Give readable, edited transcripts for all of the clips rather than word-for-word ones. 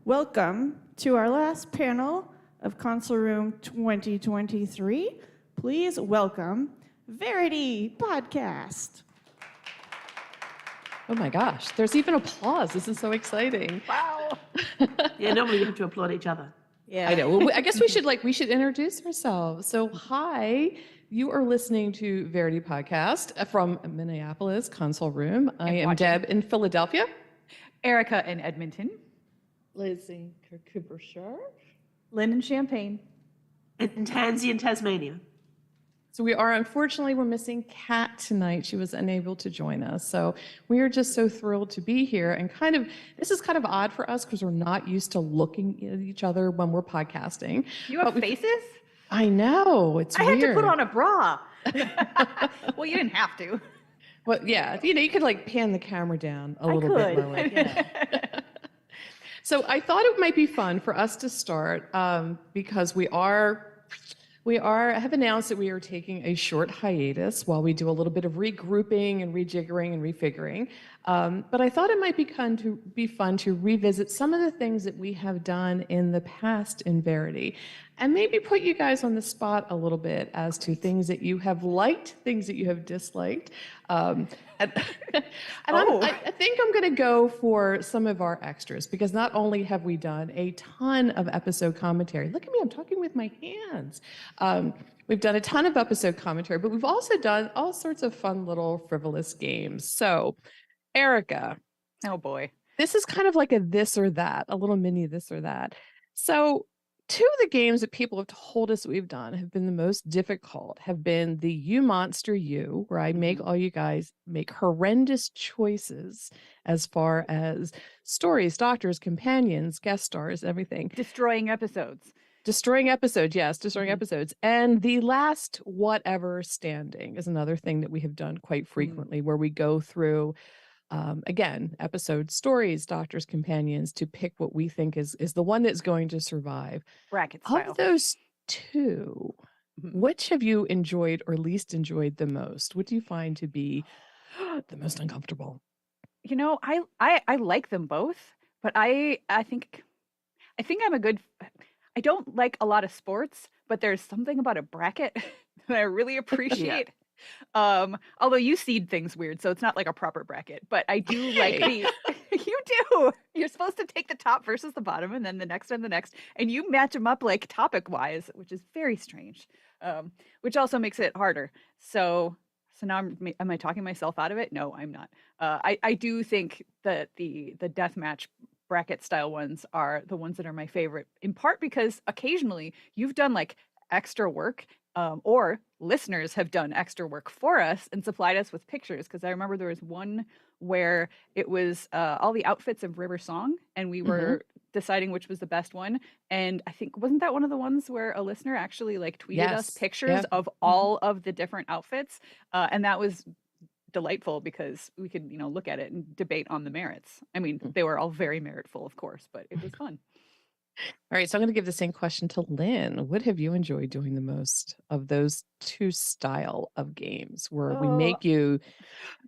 Welcome to our last panel of Console Room 2023. Please welcome Verity Podcast. Oh my gosh, there's even applause. This is so exciting. Wow. Yeah, normally we have to applaud each other. Yeah. I know. Well, I guess we should introduce ourselves. So, hi, you are listening to Verity Podcast from Minneapolis, Console Room. I am Deb in Philadelphia. Erika in Edmonton. Liz in Kirkcudbright. Lynne in Champaign. And Tansey in Tasmania. So we're missing Kat tonight. She was unable to join us. So we are just so thrilled to be here. And this is kind of odd for us because we're not used to looking at each other when we're podcasting. You have faces? I know, it's weird. I had to put on a bra. Well, you didn't have to. Well, yeah, you could pan the camera down a little bit lower. Yeah. So I thought it might be fun for us to start because we have announced that we are taking a short hiatus while we do a little bit of regrouping and rejiggering and refiguring. But I thought it might be fun to revisit some of the things that we have done in the past in Verity, and maybe put you guys on the spot a little bit as to things that you have liked, things that you have disliked. I think I'm going to go for some of our extras because not only have we done a ton of episode commentary, look at me, I'm talking with my hands. We've done a ton of episode commentary, but we've also done all sorts of fun little frivolous games. So, Erika. Oh boy. This is kind of like a this or that, a little mini this or that. So, two of the games that people have told us we've done have been the most difficult, have been the You Monster You, where I make all you guys make horrendous choices as far as stories, doctors, companions, guest stars, everything. Destroying episodes. Destroying episodes, yes, destroying episodes. And the last whatever standing is another thing that we have done quite frequently, where we go through again, episodes, stories, doctors, companions, to pick what we think is the one that's going to survive. Bracket style. Of those two, which have you enjoyed or least enjoyed the most? What do you find to be the most uncomfortable? I like them both, but I think I'm I don't like a lot of sports, but there's something about a bracket that I really appreciate. Although you seed things weird, so it's not like a proper bracket, but I do like you do. You're supposed to take the top versus the bottom and then the next and the next, and you match them up like topic wise, which is very strange. Which also makes it harder. So now am I talking myself out of it? No, I'm not. I do think that the deathmatch bracket style ones are the ones that are my favorite, in part because occasionally you've done like extra work. Or listeners have done extra work for us and supplied us with pictures. Because I remember there was one where it was all the outfits of River Song, and we were deciding which was the best one. And I think, wasn't that one of the ones where a listener actually tweeted us pictures of all of the different outfits? And that was delightful because we could, look at it and debate on the merits. I mean, they were all very meritful, of course, but it was fun. All right, so I'm going to give the same question to Lynne. What have you enjoyed doing the most of those two style of games where we make you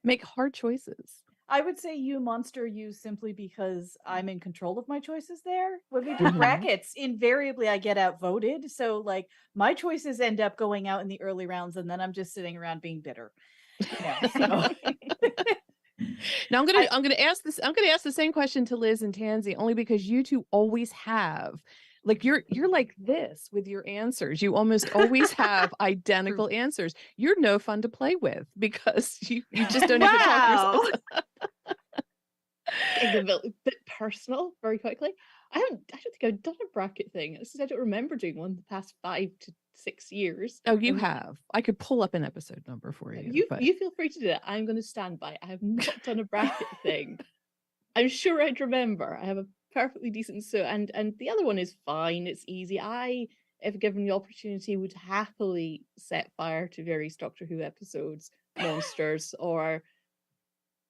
make hard choices? I would say You Monster You simply because I'm in control of my choices there. When we do brackets, invariably I get outvoted. So my choices end up going out in the early rounds and then I'm just sitting around being bitter. So. Now I'm gonna ask the same question to Liz and Tansey, only because you two always have you're like this with your answers. You almost always have identical answers. You're no fun to play with because you just don't even talk yourself. Getting a bit personal very quickly. I don't think I've done a bracket thing. It's just I don't remember doing one the past 5 to 6 years. Oh, you have. I could pull up an episode number for you. You feel free to do it. I'm going to stand by it. I have not done a bracket thing. I'm sure I'd remember. I have a perfectly decent and the other one is fine. It's easy. I, if given the opportunity, would happily set fire to various Doctor Who episodes, monsters, or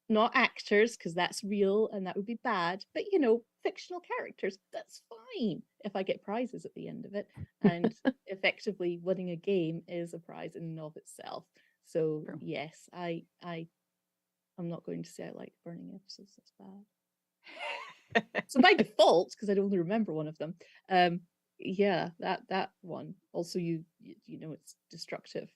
not actors, because that's real and that would be bad, but fictional characters, that's fine if I get prizes at the end of it. And effectively winning a game is a prize in and of itself. So yes, I'm not going to say I like burning episodes, that's bad. So by default, because I'd only remember one of them, yeah, that one. Also, you know it's destructive,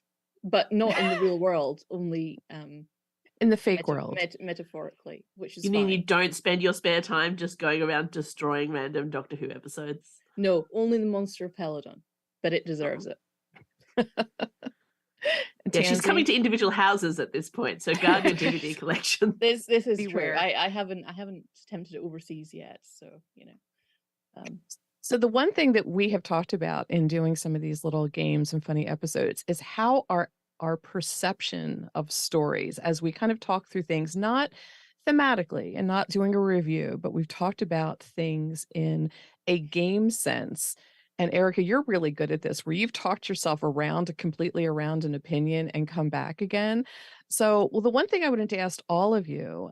but not in the real world. Only In the fake world. metaphorically, which is You mean fine. you don't spend your spare time just going around destroying random Doctor Who episodes? No, only the monster of Peladon, but it deserves it. Yeah, she's Tansey? coming to individual houses at this point, so guard your DVD collection. This is Beware. true. I haven't attempted it overseas yet, so you know. So the one thing that we have talked about in doing some of these little games and funny episodes is how our perception of stories, as we kind of talk through things, not thematically and not doing a review, but we've talked about things in a game sense. And Erika, you're really good at this, where you've talked yourself completely around an opinion and come back again. So, well, the one thing I wanted to ask all of you,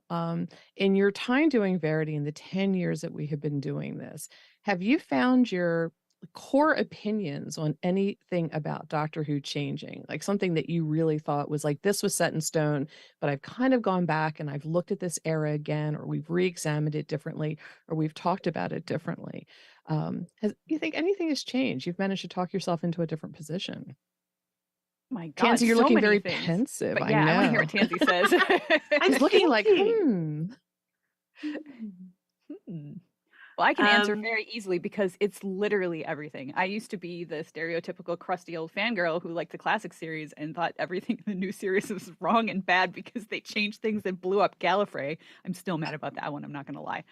in your time doing Verity in the 10 years that we have been doing this, have you found your core opinions on anything about Doctor Who changing? Like something that you really thought was like, this was set in stone, but I've kind of gone back and I've looked at this era again, or we've re-examined it differently, or we've talked about it differently. You think anything has changed? You've managed to talk yourself into a different position. My God, Tansey, you're so looking many very things. pensive. But yeah, I want to hear know. what Tansey says. I'm Looking like, thinking. Well, I can answer Um, very easily because it's literally everything. I used to be the stereotypical crusty old fangirl who liked the classic series and thought everything in the new series was wrong and bad because they changed things and blew up Gallifrey. I'm still mad about that one, I'm not going to lie.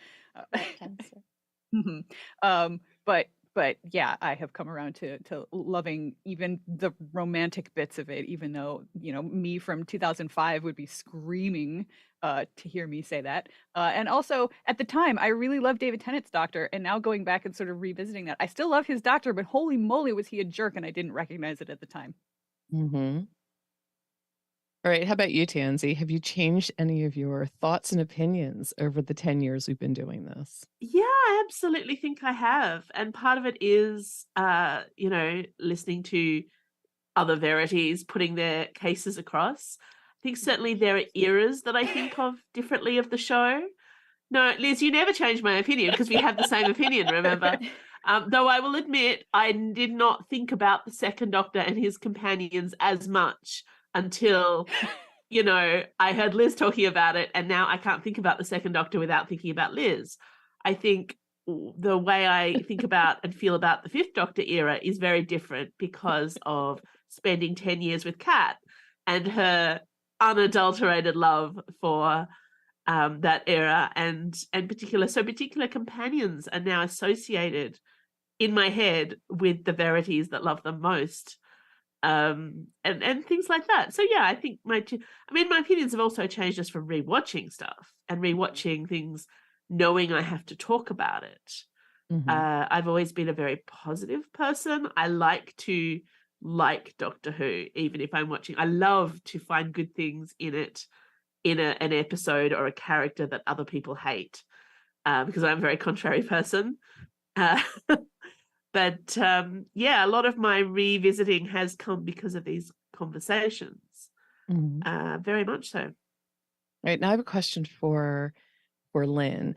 But yeah, I have come around to loving even the romantic bits of it, even though, you know, me from 2005 would be screaming to hear me say that. And also at the time, I really loved David Tennant's Doctor, and now going back and sort of revisiting that, I still love his Doctor, but holy moly, was he a jerk, and I didn't recognize it at the time. Mm-hmm. All right. How about you, Tansey? Have you changed any of your thoughts and opinions over the 10 years we've been doing this? Yeah, I absolutely think I have. And part of it is, listening to other Verities putting their cases across. I think certainly there are eras that I think of differently of the show. No, Liz, you never changed my opinion because we have the same opinion, remember? Though I will admit, I did not think about the Second Doctor and his companions as much until, I heard Liz talking about it, and now I can't think about the Second Doctor without thinking about Liz. I think the way I think about and feel about the Fifth Doctor era is very different because of spending 10 years with Kat and her unadulterated love for that era and particular companions are now associated in my head with the Verities that love them most, and things like that. So yeah, I think my opinions have also changed just from rewatching stuff and rewatching things, knowing I have to talk about it. Mm-hmm. I've always been a very positive person. I like to like Doctor Who, even if I'm watching. I love to find good things in it, in an episode or a character that other people hate, because I'm a very contrary person. But yeah, a lot of my revisiting has come because of these conversations. Mm-hmm. Very much so. All right, now I have a question for Lynne.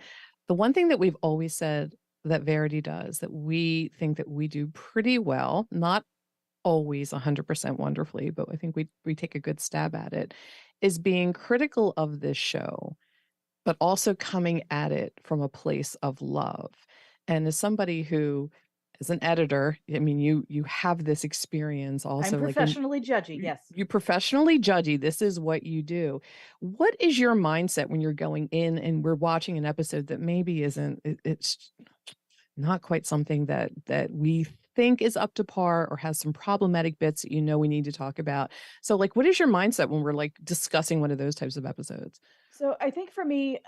The one thing that we've always said that Verity does, that we think that we do pretty well, not always 100% wonderfully, but I think we take a good stab at it, is being critical of this show, but also coming at it from a place of love. And as somebody who, as an editor, I mean, you have this experience also. I'm professionally judgy, yes. You professionally judgy. This is what you do. What is your mindset when you're going in and we're watching an episode that maybe it's not quite something that we think is up to par or has some problematic bits that we need to talk about? So like, what is your mindset when we're like discussing one of those types of episodes? So I think for me,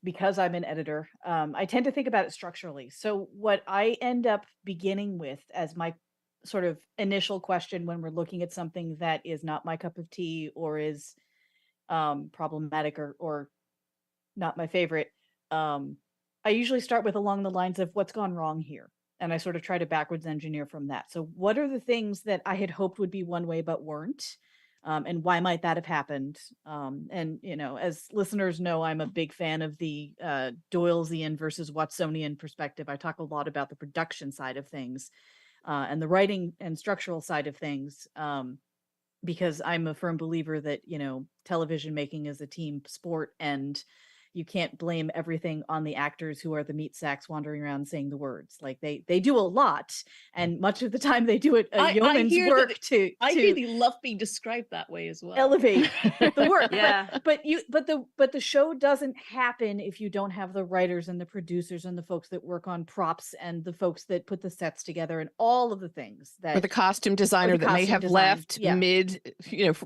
because I'm an editor, I tend to think about it structurally. So what I end up beginning with as my sort of initial question when we're looking at something that is not my cup of tea or is problematic or not my favorite, I usually start with along the lines of what's gone wrong here. And I sort of try to backwards engineer from that. So what are the things that I had hoped would be one way but weren't? and why might that have happened? And as listeners know, I'm a big fan of the Doyle'sian versus Watsonian perspective. I talk a lot about the production side of things and the writing and structural side of things, because I'm a firm believer that television making is a team sport, and you can't blame everything on the actors who are the meat sacks wandering around saying the words. Like they do a lot, and much of the time they do it a yeoman's work to I really love being described that way as well. elevate the work. Yeah. But the show doesn't happen if you don't have the writers and the producers and the folks that work on props and the folks that put the sets together and all of the things that, or the costume designer that may have left mid,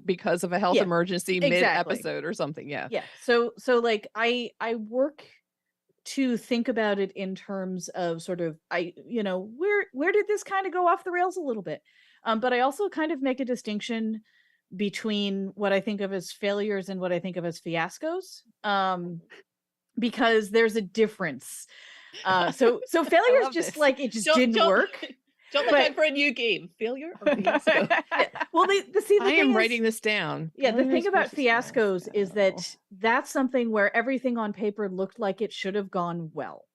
because of a health emergency, mid episode or something. Yeah. So like I work to think about it in terms of sort of, where did this kind of go off the rails a little bit? But I also kind of make a distinction between what I think of as failures and what I think of as fiascos, because there's a difference. So failure is just like, it just didn't work. Don't look out for a new game. Failure or fiasco? Well, I am writing this down. Yeah, the thing about fiascos is that that's something where everything on paper looked like it should have gone well.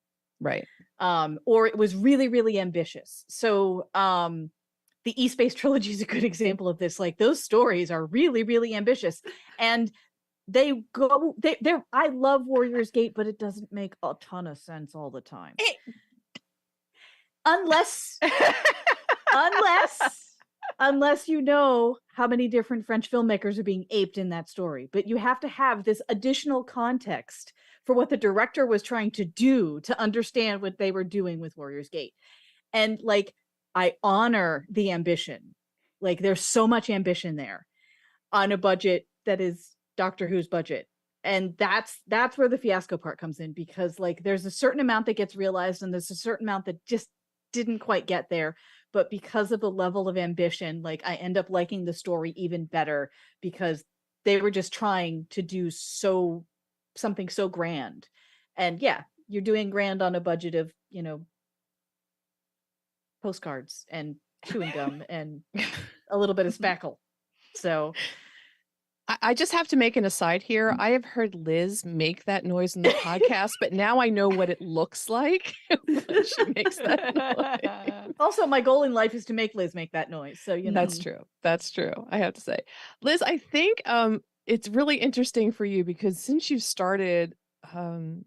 Right. Or it was really, really ambitious. So the E-Space trilogy is a good example of this. Like, those stories are really, really ambitious. And they're I love Warrior's Gate, but it doesn't make a ton of sense all the time. Unless you know how many different French filmmakers are being aped in that story. But you have to have this additional context for what the director was trying to do to understand what they were doing with Warrior's Gate. And like, I honor the ambition. Like, there's so much ambition there on a budget that is Doctor Who's budget. And that's where the fiasco part comes in, because like, there's a certain amount that gets realized and there's a certain amount that just didn't quite get there. But because of the level of ambition, like, I end up liking the story even better because they were just trying to do something so grand. And yeah, you're doing grand on a budget of, postcards and chewing gum and a little bit of spackle. So I just have to make an aside here. I have heard Liz make that noise in the podcast, but now I know what it looks like when she makes that noise. Also, my goal in life is to make Liz make that noise. So, That's true. That's true. I have to say, Liz, I think it's really interesting for you because since you've started on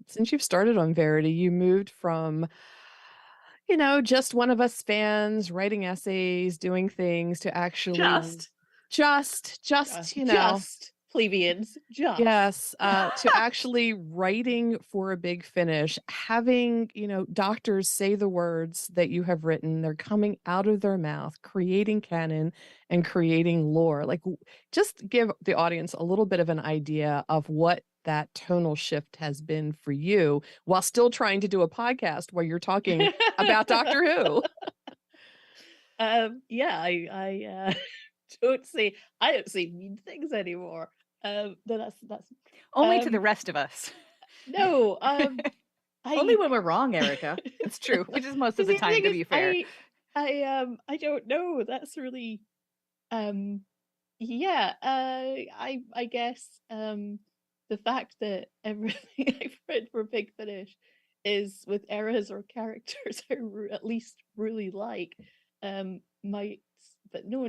Verity, you moved from, just one of us fans writing essays, doing things, to actually just plebeians, yes, to actually writing for a big finish, having doctors say the words that you have written, they're coming out of their mouth, creating canon and creating lore. Like, just give the audience a little bit of an idea of what that tonal shift has been for you, while still trying to do a podcast where you're talking about Doctor Who. I don't say mean things anymore. No, that's only to the rest of us. No, only when we're wrong, Erika. It's true, which is most of the time, to be fair. I don't know. That's really, I guess the fact that everything I've read for Big Finish is with eras or characters I at least really like, might. But no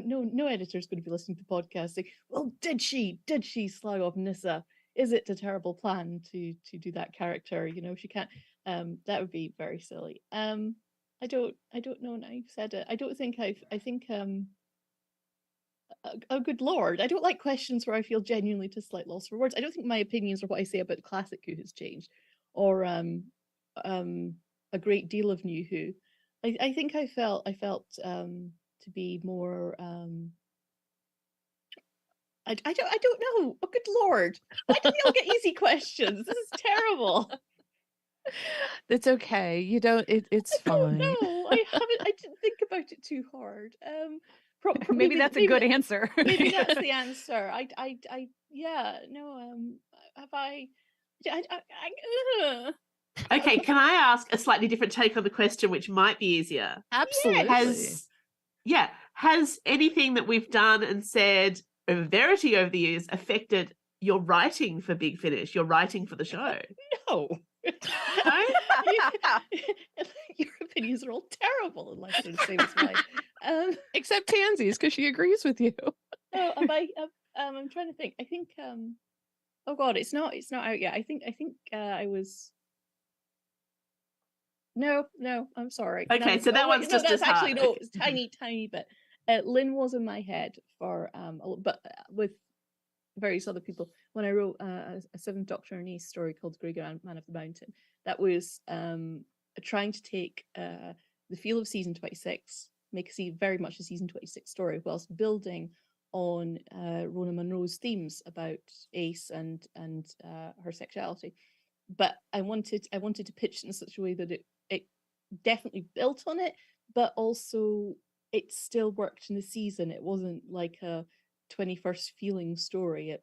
editor's going to be listening to podcasts saying, well, did she slag off Nyssa? Is it a terrible plan to do that character? She can't. That would be very silly. I don't know. Now you've said it. I don't think I think oh, good Lord, I don't like questions where I feel genuinely just like lost for words. I don't think my opinions or what I say about classic Who has changed, or a great deal of new Who. I think I felt to be more I don't know. Oh, good Lord, why do we all get easy questions? This is terrible. It's okay. You don't. It's fine. No, I haven't. I didn't think about it too hard. Maybe that's a good answer. Maybe that's the answer. Have I? Okay, can I ask a slightly different take on the question, which might be easier? Absolutely. Has anything that we've done and said over Verity over the years affected your writing for Big Finish, your writing for the show? No. No? Your opinions are all terrible, unless they're the same as mine. Except Tansey's, because she agrees with you. No, I'm trying to think. I think oh god, it's not out yet. I think I was no, I'm sorry. Okay, so that one's just that's as actually hard. no, it's tiny bit. Lynne was in my head for but with various other people when I wrote a Seventh Doctor and Ace story called Grey Man of the Mountain. That was trying to take the feel of season 26, make very much a season 26 story, whilst building on Rona Munro's themes about Ace and her sexuality. But I wanted to pitch it in such a way that it definitely built on it, but also it still worked in the season. It wasn't like a 21st feeling story. It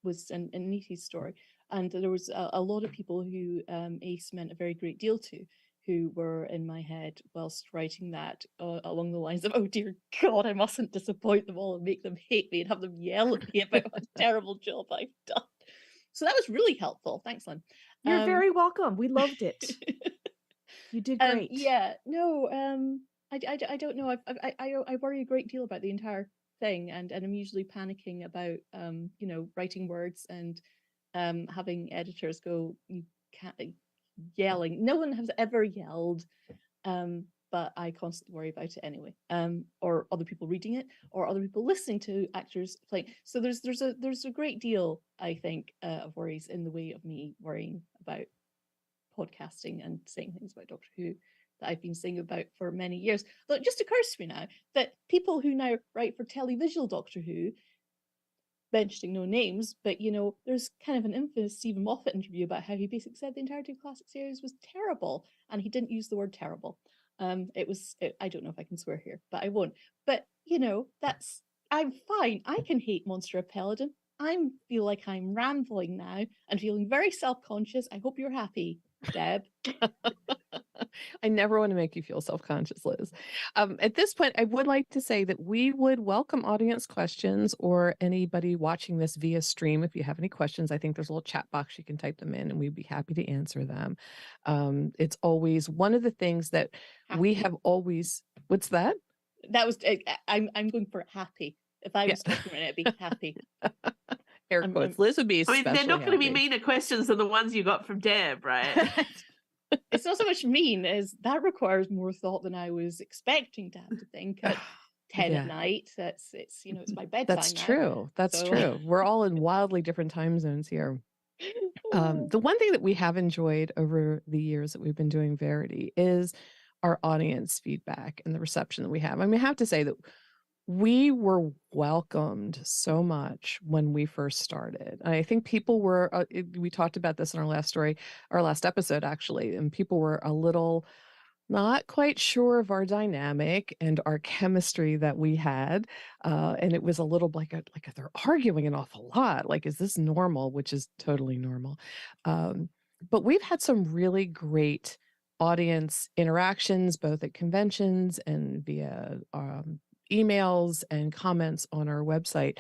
was an 80s story. And there was a lot of people who Ace meant a very great deal to, who were in my head whilst writing that, along the lines of, oh dear God, I mustn't disappoint them all and make them hate me and have them yell at me about what a terrible job I've done. So that was really helpful. Thanks, Lynne. You're very welcome. We loved it. You did great. Yeah, no, I don't know. I worry a great deal about the entire thing, and I'm usually panicking about writing words and having editors go, you can't, yelling. No one has ever yelled, but I constantly worry about it anyway. Or other people reading it, or other people listening to actors playing. So there's a great deal, I think, of worries in the way of me worrying about podcasting and saying things about Doctor Who that I've been saying about for many years. Though it just occurs to me now that people who now write for televisual Doctor Who, mentioning no names, but there's kind of an infamous Stephen Moffat interview about how he basically said the entirety of classic series was terrible, and he didn't use the word terrible. I don't know if I can swear here, but I won't. But I'm fine. I can hate Monster of Peladon. I feel like I'm rambling now and feeling very self-conscious. I hope you're happy, Deb. I never want to make you feel self-conscious, Liz. At this point, I would like to say that we would welcome audience questions, or anybody watching this via stream. If you have any questions, I think there's a little chat box. You can type them in and we'd be happy to answer them. It's always one of the things that we have always, what's that? That was, I'm going for happy. If I was talking right now, it'd be happy. Air quotes. Liz would be I mean, they're not going to be happy. meaner questions than the ones you got from Deb, right? It's not so much mean as that requires more thought than I was expecting to have to think at 10 at night. It's my bedtime. That's true. That's true. We're all in wildly different time zones here. The one thing that we have enjoyed over the years that we've been doing Verity is our audience feedback and the reception that we have. I mean, I have to say that we were welcomed so much when we first started. And I think people were, we talked about this in our last episode, actually, and people were a little not quite sure of our dynamic and our chemistry that we had. And it was a little like they're arguing an awful lot. Like, is this normal? Which is totally normal. But we've had some really great audience interactions, both at conventions and via emails and comments on our website.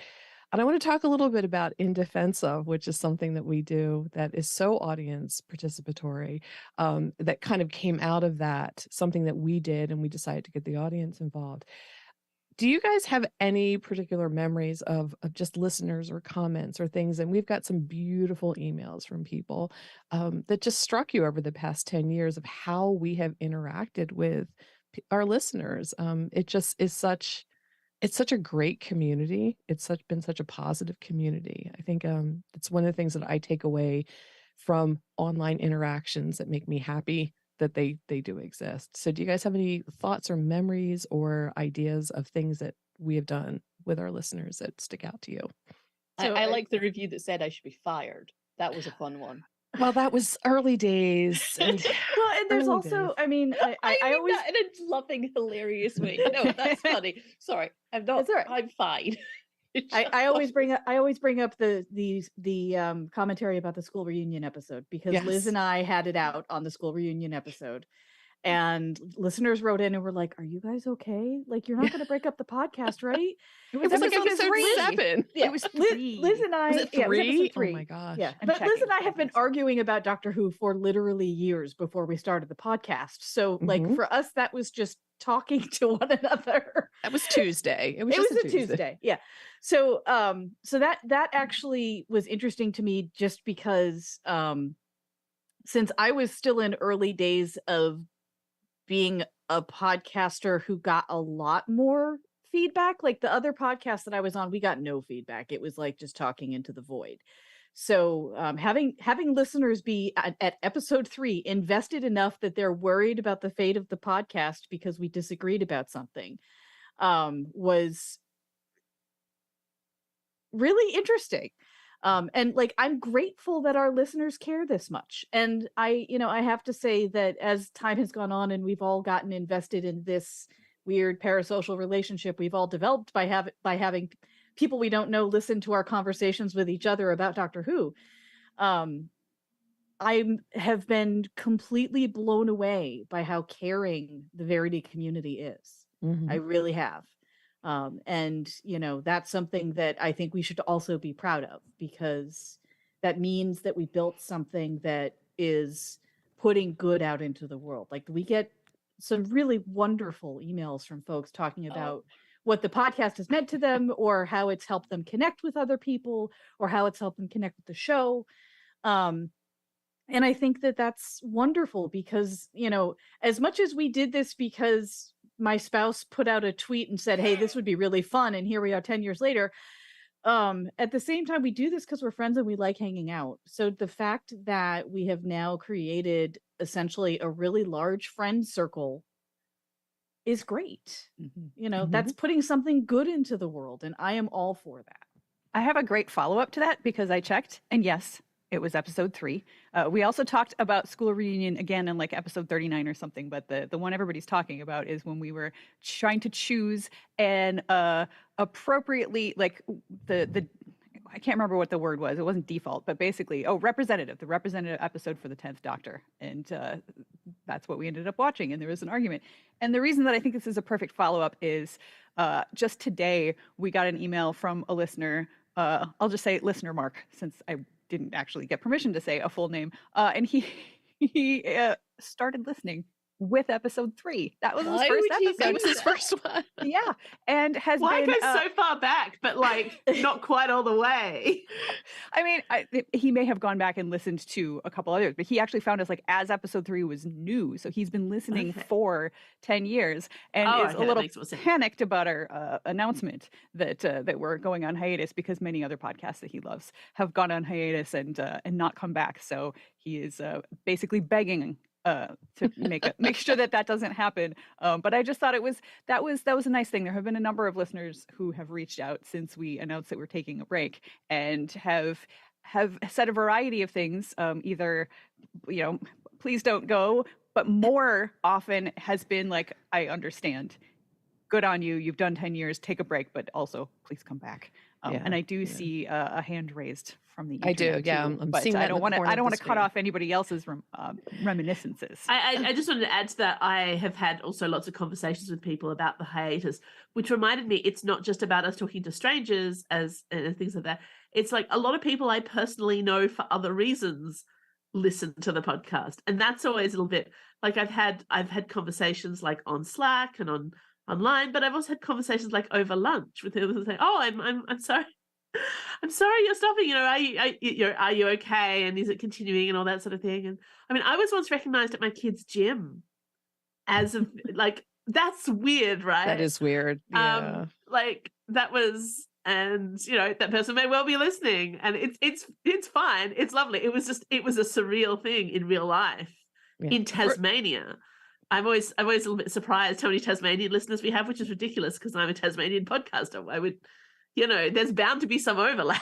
And I want to talk a little bit about In Defense Of, which is something that we do that is so audience participatory, that kind of came out of that, something that we did, and we decided to get the audience involved. Do you guys have any particular memories of just listeners or comments or things? And we've got some beautiful emails from people that just struck you over the past 10 years of how we have interacted with our listeners. It just is it's such a great community. It's been such a positive community. I think it's one of the things that I take away from online interactions that make me happy that they do exist. So do you guys have any thoughts or memories or ideas of things that we have done with our listeners that stick out to you? I like the review that said I should be fired. That was a fun one. Well, that was early days. And well, and there's also, I mean, I always that in a loving, hilarious way. No, that's funny. Sorry, I'm not. It's all right. I'm fine. I always bring up the commentary about the school reunion episode because Liz and I had it out on the school reunion episode, And listeners wrote in and were like, "Are you guys okay? Like, you're not going to break up the podcast, right?" It was like episode 7. Yeah, It was 3. Liz and I. Was it Yeah, it was 3? episode Oh 3. my gosh. Yeah, I'm but Liz checking. and I have been arguing about Doctor Who for literally years before we started the podcast. So, like, Mhm. for us, that was just talking to one another. That was Tuesday. It was It just was a Tuesday. Yeah. So so that actually was interesting to me, just because since I was still in early days of being a podcaster who got a lot more feedback. Like the other podcast that I was on, we got no feedback. It was like just talking into the void. So having listeners be at episode 3 invested enough that they're worried about the fate of the podcast because we disagreed about something was really interesting. And like, I'm grateful that our listeners care this much. And I have to say that as time has gone on and we've all gotten invested in this weird parasocial relationship we've all developed by having people we don't know listen to our conversations with each other about Doctor Who, I have been completely blown away by how caring the Verity community is. Mhm. I really have. And that's something that I think we should also be proud of, because that means that we built something that is putting good out into the world. Like, we get some really wonderful emails from folks talking about what the podcast has meant to them, or how it's helped them connect with other people, or how it's helped them connect with the show. And I think that that's wonderful, because, as much as we did this because my spouse put out a tweet and said, "Hey, this would be really fun," and here we are 10 years later, at the same time, we do this because we're friends and we like hanging out. So the fact that we have now created essentially a really large friend circle is great. That's putting something good into the world, and I am all for that. I have a great follow-up to that, because I checked, and yes, it was episode 3. We also talked about school reunion again in like episode 39 or something, but the one everybody's talking about is when we were trying to choose an appropriately, like the I can't remember what the word was. It wasn't default, but basically, the representative episode for the 10th Doctor. And that's what we ended up watching. And there was an argument. And the reason that I think this is a perfect follow-up is just today, we got an email from a listener. I'll just say listener Mark, since I didn't actually get permission to say a full name. And he started listening with episode 3. That was his Why first would he episode. That was his first one. Yeah, and has Why been go so far back, but like not quite all the way? I mean, he may have gone back and listened to a couple others, but he actually found us like as episode 3 was new, so he's been listening for 10 years and is a little panicked about our announcement that we're going on hiatus, because many other podcasts that he loves have gone on hiatus and not come back. So he is basically begging to make sure that doesn't happen. But I just thought that was a nice thing. There have been a number of listeners who have reached out since we announced that we're taking a break, and have said a variety of things. Either, please don't go, but more often has been like, I understand. Good on you. You've done 10 years. Take a break, but also please come back. And I do see a hand raised from the internet. I do, yeah. Too, I'm but seeing that I don't want to cut screen. off anybody else's reminiscences. I just wanted to add to that. I have had also lots of conversations with people about the hiatus, which reminded me it's not just about us talking to strangers and things like that. It's like a lot of people I personally know for other reasons listen to the podcast, and that's always a little bit like I've had conversations like on Slack and online, but I've also had conversations like over lunch with people who say, "Oh, I'm sorry." I'm sorry you're stopping. Are you okay? And is it continuing and all that sort of thing? And I mean, I was once recognized at my kid's gym as a like, that's weird, right? That is weird. Yeah. Like that was, and that person may well be listening, and it's fine. It's lovely. It was a surreal thing in real life in Tasmania. I'm always a little bit surprised how many Tasmanian listeners we have, which is ridiculous because I'm a Tasmanian podcaster. Why would there's bound to be some overlap.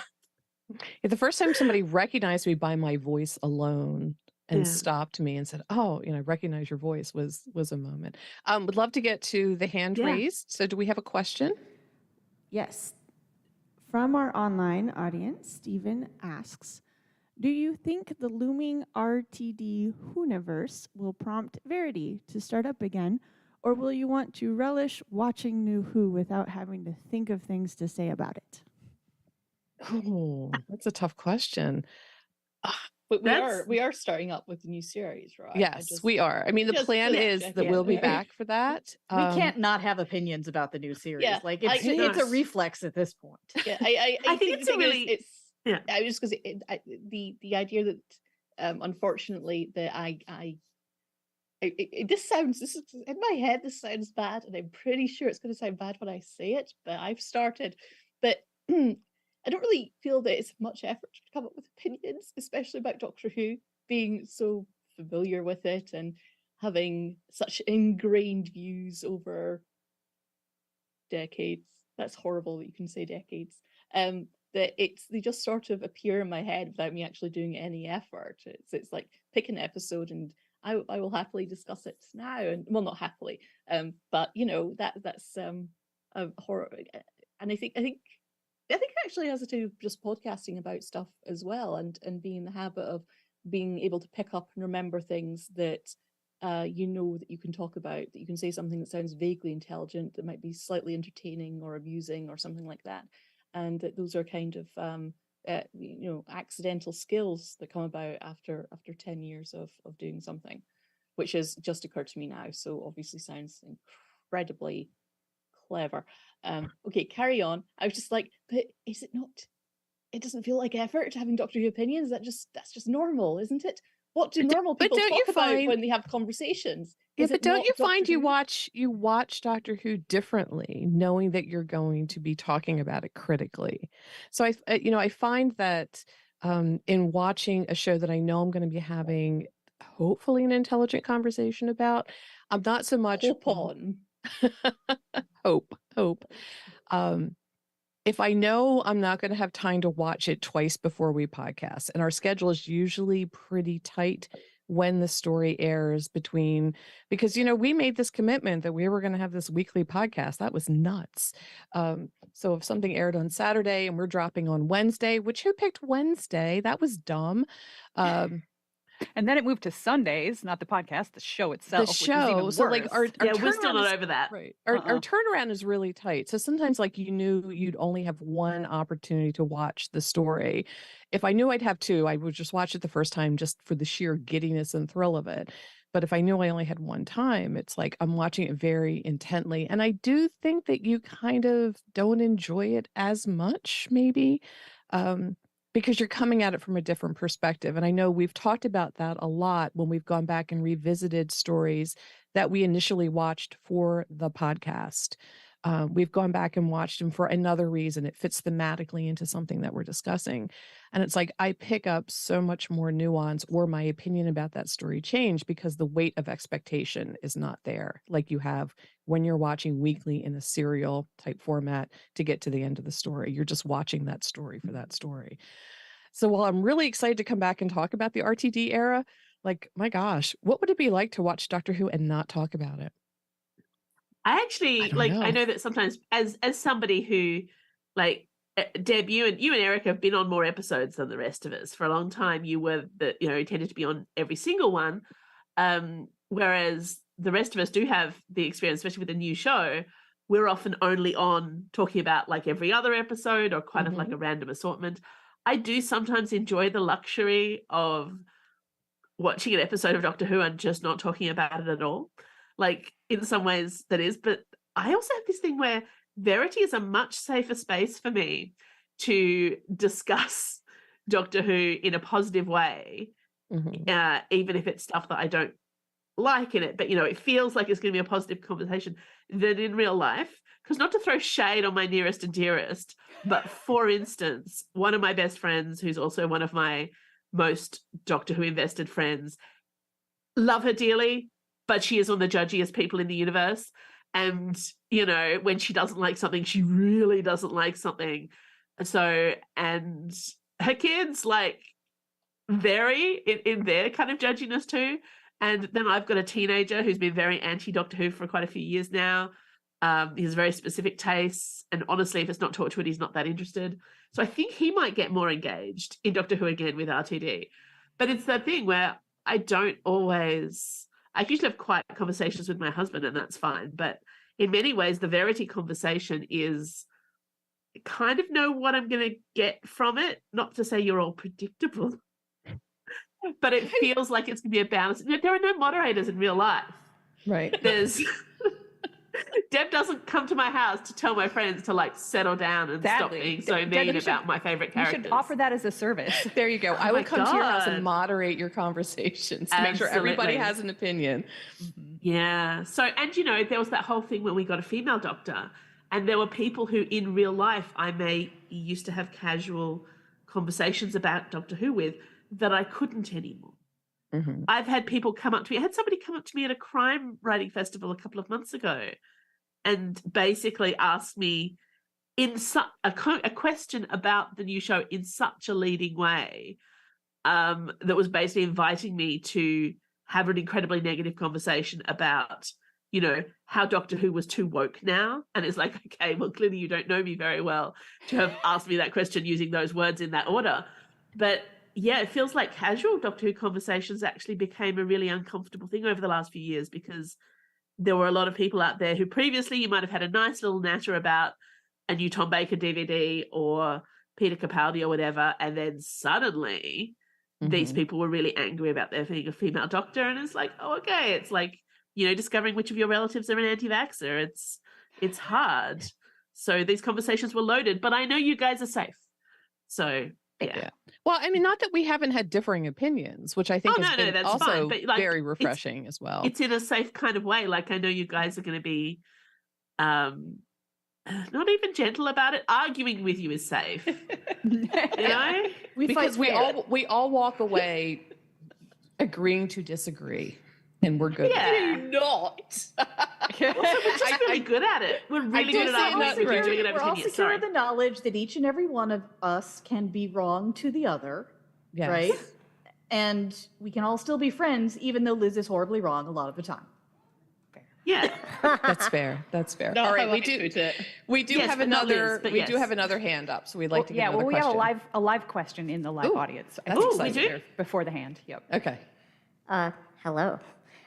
Yeah, the first time somebody recognized me by my voice alone and stopped me and said, "Oh, I recognize your voice," was a moment. Would love to get to the hand raised. So do we have a question? Yes. From our online audience, Stephen asks, Do you think the looming RTD Whoniverse will prompt Verity to start up again, or will you want to relish watching New Who without having to think of things to say about it? Oh, that's a tough question. But That's we are starting up with the new series, right? Yes, we are. I mean, the plan is that checking. we'll be Yeah. back for that. We can't not have opinions about the new series. Yeah, Like I- it's a No. reflex at this point. Yeah, I I think the it's a thing is, really- yeah. I was just going to the idea that unfortunately that this is in my head, this sounds bad, and I'm pretty sure it's going to sound bad when I say it, but I've started. But I don't really feel that it's much effort to come up with opinions, especially about Doctor Who, being so familiar with it and having such ingrained views over decades. That's horrible that you can say decades. That they just sort of appear in my head without me actually doing any effort. It's like pick an episode and I will happily discuss it now, and well, not happily, but you know that's a horror, and I think it actually has to do with just podcasting about stuff as well, and being in the habit of being able to pick up and remember things that you know that you can talk about, that you can say something that sounds vaguely intelligent, that might be slightly entertaining or amusing or something like that, and that those are kind of you know, accidental skills that come about after 10 years of doing something, which has just occurred to me now. So obviously sounds incredibly clever. Okay, carry on. I was just like, but is it not? It doesn't feel like effort having Doctor Who opinions. That's just normal, isn't it? What do normal people don't you talk about find- when they have conversations? Yeah, Is but it don't not you Doctor find Who? you watch Doctor Who differently, knowing that you're going to be talking about it critically? So I find that in watching a show that I know I'm going to be having hopefully an intelligent conversation about, I'm not so much Hope on. hope. If I know I'm not going to have time to watch it twice before we podcast, and our schedule is usually pretty tight when the story airs because, we made this commitment that we were going to have this weekly podcast. That was nuts. So if something aired on Saturday and we're dropping on Wednesday, who picked Wednesday? That was dumb. And then it moved to Sundays, not the podcast, the show itself. The Which is even show. So like worse. our Yeah, we're still turnaround not is- over that. Right. Our turnaround is really tight. So sometimes like you knew you'd only have one opportunity to watch the story. If I knew I'd have two, I would just watch it the first time just for the sheer giddiness and thrill of it. But if I knew I only had one time, it's like I'm watching it very intently. And I do think that you kind of don't enjoy it as much, maybe. Because you're coming at it from a different perspective. And I know we've talked about that a lot when we've gone back and revisited stories that we initially watched for the podcast. We've gone back and watched them for another reason. It fits thematically into something that we're discussing. And it's like I pick up so much more nuance, or my opinion about that story changed because the weight of expectation is not there like you have when you're watching weekly in a serial type format to get to the end of the story. You're just watching that story for that story. So while I'm really excited to come back and talk about the RTD era, like, my gosh, what would it be like to watch Doctor Who and not talk about it? I actually I know that sometimes as somebody who Deb, you and Erika have been on more episodes than the rest of us. For a long time you were tended to be on every single one. Whereas the rest of us do have the experience, especially with a new show. We're often only on talking about like every other episode or kind of like a random assortment. I do sometimes enjoy the luxury of watching an episode of Doctor Who and just not talking about it at all. Like in some ways that is, but I also have this thing where Verity is a much safer space for me to discuss Doctor Who in a positive way, even if it's stuff that I don't like in it, but it feels like it's going to be a positive conversation than in real life. Because not to throw shade on my nearest and dearest, but for instance, one of my best friends, who's also one of my most Doctor Who invested friends, love her dearly, but she is one of the judgiest people in the universe. And, when she doesn't like something, she really doesn't like something. So, and her kids vary in their kind of judginess too. And then I've got a teenager who's been very anti-Doctor Who for quite a few years now. He has very specific tastes, and honestly, if it's not Torchwood, he's not that interested. So I think he might get more engaged in Doctor Who again with RTD. But it's that thing where I usually have quiet conversations with my husband, and that's fine. But in many ways, the Verity conversation is kind of know what I'm going to get from it. Not to say you're all predictable, but it feels like it's going to be a balance. There are no moderators in real life. Right. There's Deb doesn't come to my house to tell my friends to like settle down and stop being so mean about my favorite characters. You should offer that as a service. There you go. I will come to your house and God. moderate your conversations to make sure everybody Absolutely. has an opinion. Yeah. So, and you know, there was that whole thing when we got a female doctor, and there were people who in real life I used to have casual conversations about Doctor Who with that I couldn't anymore. Mm-hmm. I've had people come up to me. I had somebody come up to me at a crime writing festival a couple of months ago and basically asked me a question about the new show in such a leading way that was basically inviting me to have an incredibly negative conversation about, you know, how Doctor Who was too woke now. And it's like, okay, well, clearly you don't know me very well to have asked me that question using those words in that order. But yeah, it feels like casual Doctor Who conversations actually became a really uncomfortable thing over the last few years, because there were a lot of people out there who previously you might have had a nice little natter about a new Tom Baker DVD or Peter Capaldi or whatever, and then suddenly these people were really angry about there being a female doctor, and it's like, oh, okay, it's like, you know, discovering which of your relatives are an anti-vaxxer. It's hard. So these conversations were loaded, but I know you guys are safe. So yeah. Well, I mean, not that we haven't had differing opinions, which I think has been that's also fine, but, like, very refreshing as well. It's in a safe kind of way. Like, I know you guys are going to be not even gentle about it. Arguing with you is safe. You know? Because we all walk away agreeing to disagree, and we're good. Yeah. Not. Also, we're just really good at it. We're really good at arguing with you. We're all secure in the knowledge that each and every one of us can be wrong to the other, Yes. right? And we can all still be friends, even though Liz is horribly wrong a lot of the time. Yeah. That's fair. That's fair. Not All right, how we I do. put it. We do Yes, have but not another. Liz, but we yes. do have another hand up, so we'd like to get Yeah, another well, we question. have a live question in the live Ooh, audience. that's Ooh, exciting. we do? Before the hand. Yep. Okay. Hello.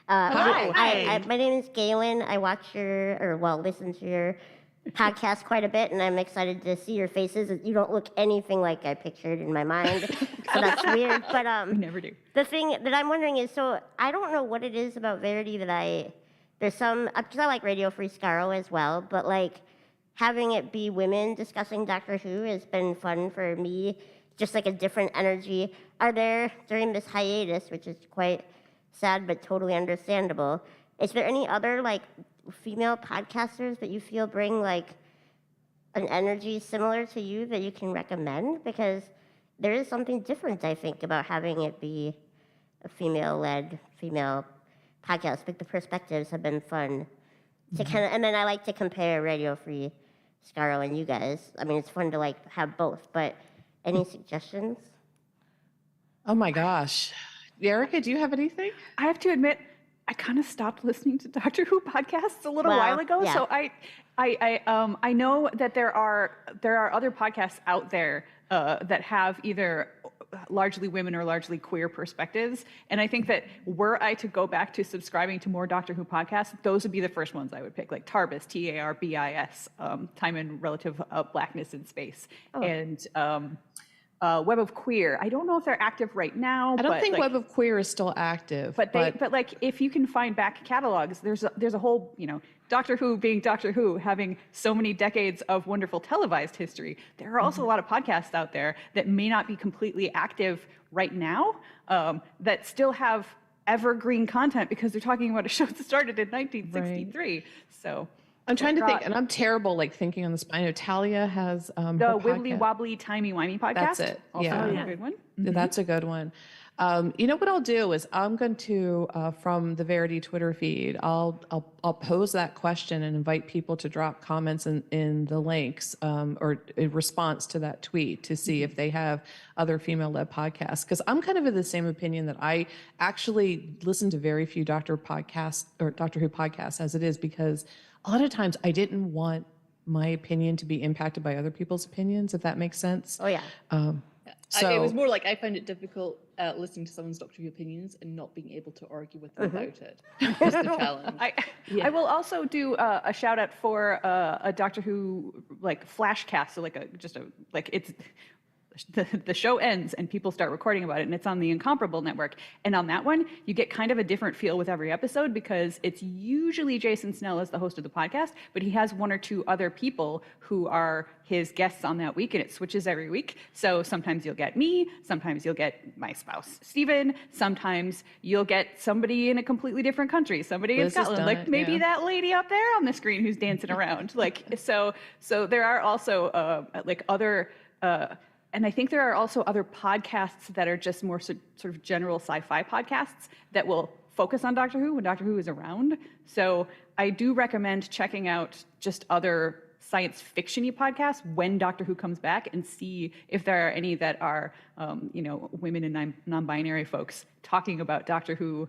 Hi. My name is Galen. I watch listen to your podcast quite a bit, and I'm excited to see your faces. You don't look anything like I pictured in my mind, so that's weird. But We never do. the thing that I'm wondering is, so I don't know what it is about Verity that there's some, because I like Radio Free Scarrow as well, but like having it be women discussing Doctor Who has been fun for me, just like a different energy. Are there, during this hiatus, which is quite sad but totally understandable, is there any other like female podcasters that you feel bring like an energy similar to you that you can recommend? Because there is something different, I think, about having it be a female-led, female podcast, but the perspectives have been fun to kind of, and then I like to compare Radio Free Scarrow and you guys. I mean, it's fun to like have both, but any suggestions? Oh my gosh, Erika, do you have anything? I have to admit, I kind of stopped listening to Doctor Who podcasts a little while ago. yeah. So I know that there are other podcasts out there that have either largely women or largely queer perspectives. And I think that were I to go back to subscribing to more Doctor Who podcasts, those would be the first ones I would pick, like Tarbis, Tarbis, Time and Relative Blackness in Space, and Web of Queer. I don't know if they're active right now. I don't but think like, Web of Queer is still active. but like if you can find back catalogs, there's a whole, you know, Doctor Who being Doctor Who, having so many decades of wonderful televised history. There are also a lot of podcasts out there that may not be completely active right now, that still have evergreen content because they're talking about a show that started in 1963. So I'm trying to think, and I'm terrible like thinking on the spot. I know Talia has the her Wibbly podcast. Wobbly Timey Wimey podcast. That's it. Also Yeah. a good one. That's a good one. You know what I'll do is I'm going to from the Verity Twitter feed, I'll pose that question and invite people to drop comments in the links or in response to that tweet to see if they have other female-led podcasts. Because I'm kind of in the same opinion that I actually listen to very few Doctor Who podcasts as it is, because a lot of times I didn't want my opinion to be impacted by other people's opinions, if that makes sense. Oh yeah. It was more like I found it difficult listening to someone's Doctor Who opinions and not being able to argue with them about it. Was the challenge. I will also do a shout out for a Doctor Who like flashcast, so it's the show ends and people start recording about it, and it's on the Incomparable network. And on that one, you get kind of a different feel with every episode, because it's usually Jason Snell as the host of the podcast, but he has one or two other people who are his guests on that week, and it switches every week. So sometimes you'll get me, sometimes you'll get my spouse, Stephen, sometimes you'll get somebody in a completely different country, somebody in Scotland, like maybe that lady up there on the screen who's dancing around. Like, so there are also like other, and I think there are also other podcasts that are just more sort of general sci-fi podcasts that will focus on Doctor Who when Doctor Who is around. So I do recommend checking out just other science fiction-y podcasts when Doctor Who comes back, and see if there are any that are, women and non-binary folks talking about Doctor Who,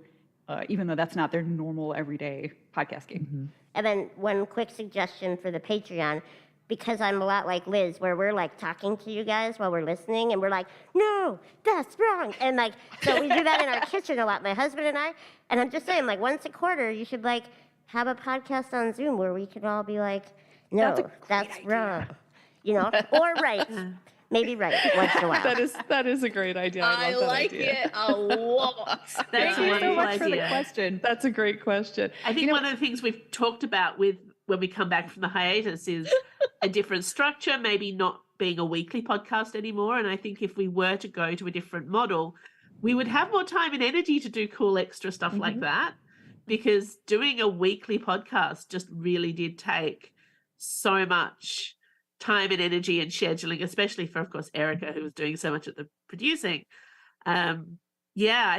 even though that's not their normal everyday podcast game. Mm-hmm. And then one quick suggestion for the Patreon, because I'm a lot like Liz, where we're like talking to you guys while we're listening, and we're like, no, that's wrong. And like, so we do that in our kitchen a lot, my husband and I. And I'm just saying, like, once a quarter, you should like have a podcast on Zoom where we can all be like, no, that's wrong. Or right. Maybe right once in a while. That is a great idea. I like it a lot. Thank you so much for the question. That's a great question. I think one of the things we've talked about when we come back from the hiatus is a different structure, maybe not being a weekly podcast anymore. And I think if we were to go to a different model, we would have more time and energy to do cool extra stuff like that, because doing a weekly podcast just really did take so much time and energy and scheduling, especially for, of course, Erika, who was doing so much of the producing. I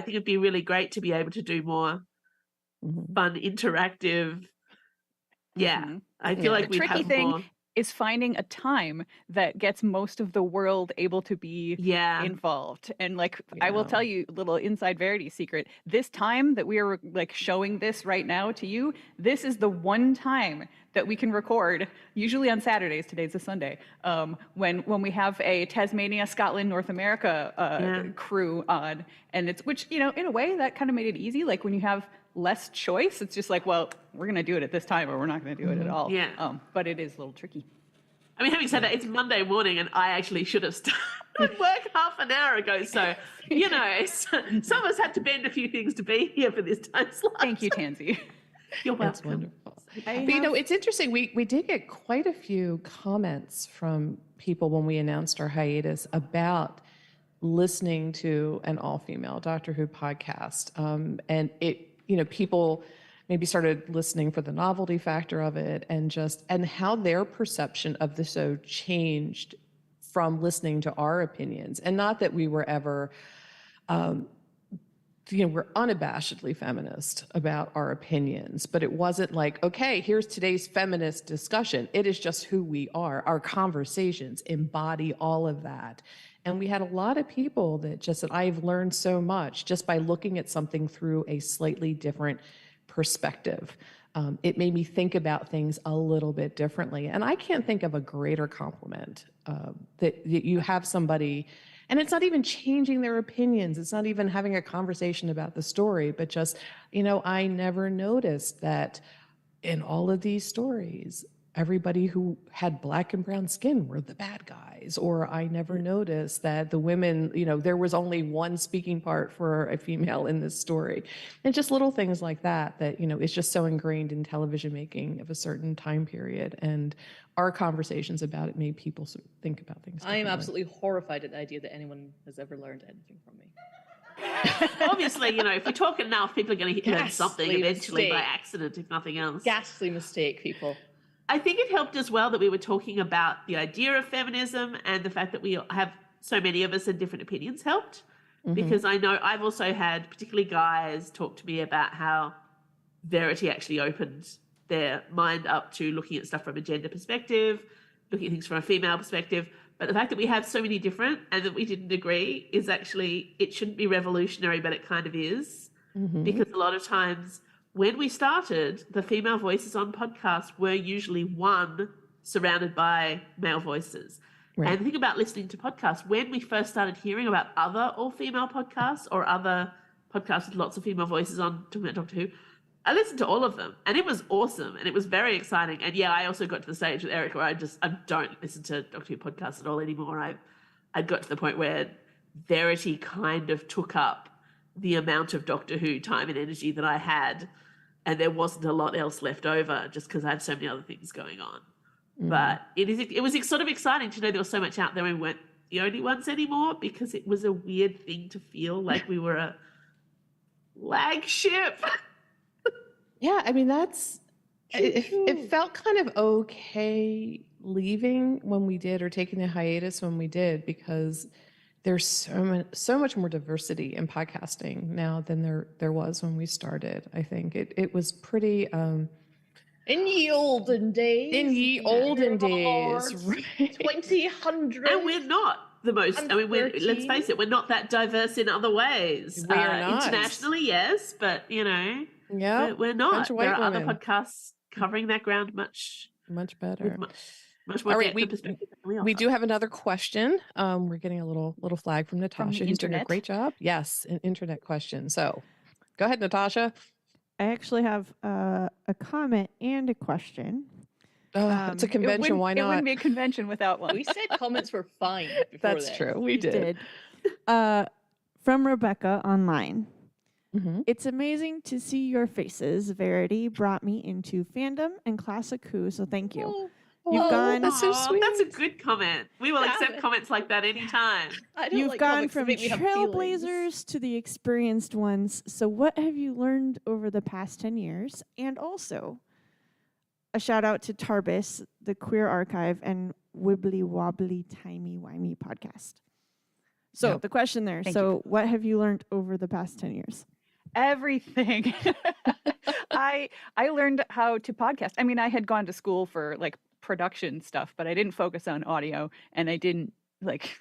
think it'd be really great to be able to do more fun, interactive. I feel like we'd have more. Is finding a time that gets most of the world able to be involved. And I will tell you a little inside Verity secret. This time that we are like showing this right now to you, this is the one time that we can record, usually on Saturdays, today's a Sunday, when we have a Tasmania, Scotland, North America crew on. And it's, which, in a way that kind of made it easy. Like when you have less choice, it's just like, well, we're going to do it at this time or we're not going to do it at all. But it is a little tricky. I mean, having said that, it's Monday morning and I actually should have started work half an hour ago. So, some of us had to bend a few things to be here for this time slot. Thank you, Tansey. You're welcome. That's wonderful. But, it's interesting. We did get quite a few comments from people when we announced our hiatus about listening to an all-female Doctor Who podcast. And it, people maybe started listening for the novelty factor of it, and how their perception of the show changed from listening to our opinions. And not that we were ever, we're unabashedly feminist about our opinions, but it wasn't like, okay, here's today's feminist discussion. It is just who we are. Our conversations embody all of that. And we had a lot of people that just said, I've learned so much just by looking at something through a slightly different perspective. It made me think about things a little bit differently. And I can't think of a greater compliment that you have somebody, and it's not even changing their opinions. It's not even having a conversation about the story, but just, I never noticed that in all of these stories, everybody who had black and brown skin were the bad guys. Or I never noticed that the women, there was only one speaking part for a female in this story. And just little things like that, it's just so ingrained in television making of a certain time period. And our conversations about it made people think about things differently. I am absolutely horrified at the idea that anyone has ever learned anything from me. Obviously, if we talk enough, people are going to learn something eventually by accident, if nothing else. Ghastly mistake, people. I think it helped as well that we were talking about the idea of feminism, and the fact that we have so many of us and different opinions helped. Because I know I've also had particularly guys talk to me about how Verity actually opened their mind up to looking at stuff from a gender perspective, looking at things from a female perspective. But the fact that we have so many different and that we didn't agree is actually, it shouldn't be revolutionary, but it kind of is. Because a lot of times when we started, the female voices on podcasts were usually one surrounded by male voices. Right. And the thing about listening to podcasts, when we first started hearing about other all-female podcasts or other podcasts with lots of female voices on talking about Doctor Who, I listened to all of them, and it was awesome, and it was very exciting. And yeah, I also got to the stage with Erika where I don't listen to Doctor Who podcasts at all anymore. I got to the point where Verity kind of took up the amount of Doctor Who time and energy that I had, and there wasn't a lot else left over just because I had so many other things going on. But it was sort of exciting to know there was so much out there and we weren't the only ones anymore, because it was a weird thing to feel like we were a flagship. Yeah, I mean, it felt kind of okay leaving when we did, or taking a hiatus when we did, because there's so much more diversity in podcasting now than there was when we started. I think it was pretty In ye olden days. in ye olden days, right? 2000. And we're not the most, I mean, let's 13. face it, we're not that diverse in other ways. We are not. Internationally, yes, but, you know, Yeah, we're not. bunch of white There are other women. podcasts covering that ground much better. much more All right, depth and perspective than we We offer. do have another question. We're getting a little flag from Natasha, who's doing a internet? great job. Yes, an internet question. So go ahead, Natasha. I actually have a comment and a question. It's a convention. Why It not? wouldn't be a convention without one. We said comments were fine before That's this. true. We did. From Rebecca online. Mhm. It's amazing to see your faces. Verity brought me into fandom and classic Who, so thank you. You've gone. That's so Aw, sweet. That's a good comment. We will Damn accept it. comments like that anytime. I don't You've like gone comics that from make me have feelings. trailblazers to the experienced ones. So, what have you learned over the past 10 years? And also, a shout out to Tarbis, the Queer Archive, and Wibbly Wobbly Timey Wimey podcast. So, Yep. the question there. Thank So, what have you learned over the past 10 years? Everything. I learned how to podcast. I mean, I had gone to school for like production stuff, but I didn't focus on audio, and I didn't like